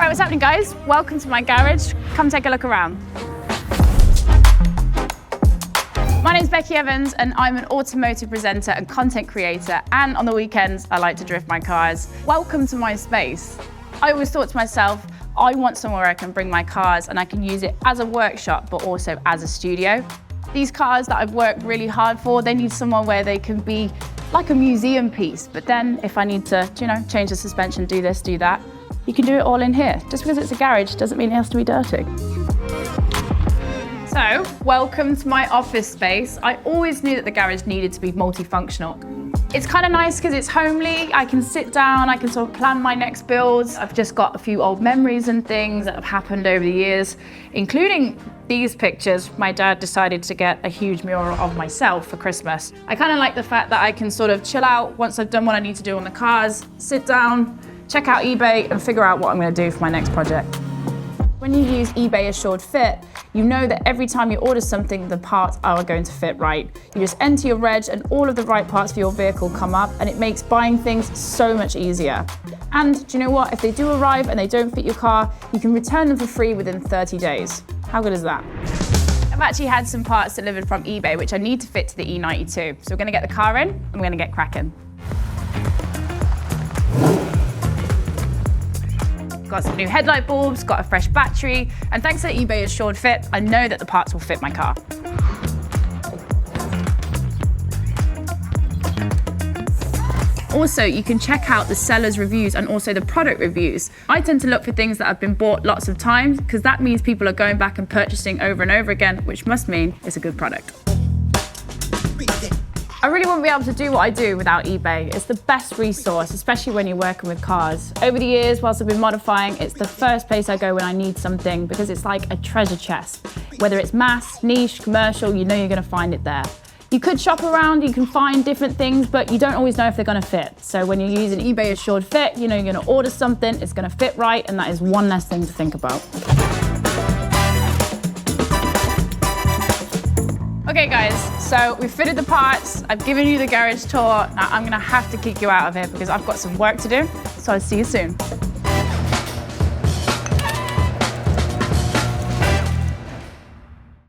Hey, what's happening, guys? Welcome to my garage. Come take a look around. My name's Becky Evans, and I'm an automotive presenter and content creator, and on the weekends, I like to drift my cars. Welcome to my space. I always thought to myself, I want somewhere I can bring my cars and I can use it as a workshop, but also as a studio. These cars that I've worked really hard for, they need somewhere where they can be like a museum piece. But then if I need to, change the suspension, do this, do that, you can do it all in here. Just because it's a garage doesn't mean it has to be dirty. So, welcome to my office space. I always knew that the garage needed to be multifunctional. It's kind of nice because it's homely. I can sit down, I can sort of plan my next builds. I've just got a few old memories and things that have happened over the years, including these pictures. My dad decided to get a huge mural of myself for Christmas. I kind of like the fact that I can sort of chill out once I've done what I need to do on the cars, sit down, check out eBay and figure out what I'm going to do for my next project. When you use eBay Assured Fit, you know that every time you order something, the parts are going to fit right. You just enter your reg and all of the right parts for your vehicle come up, and it makes buying things so much easier. And do you know what? If they do arrive and they don't fit your car, you can return them for free within 30 days. How good is that? I've actually had some parts delivered from eBay which I need to fit to the E92. So we're going to get the car in and we're going to get cracking. Got some new headlight bulbs, got a fresh battery, and thanks to eBay Assured Fit, I know that the parts will fit my car. Also, you can check out the seller's reviews and also the product reviews. I tend to look for things that have been bought lots of times because that means people are going back and purchasing over and over again, which must mean it's a good product. I really wouldn't be able to do what I do without eBay. It's the best resource, especially when you're working with cars. Over the years, whilst I've been modifying, it's the first place I go when I need something because it's like a treasure chest. Whether it's mass, niche, commercial, you know you're going to find it there. You could shop around, you can find different things, but you don't always know if they're going to fit. So when you're using eBay Assured Fit, you know you're going to order something, it's going to fit right, and that is one less thing to think about. Okay guys, so we've fitted the parts, I've given you the garage tour. Now I'm gonna have to kick you out of here because I've got some work to do, so I'll see you soon.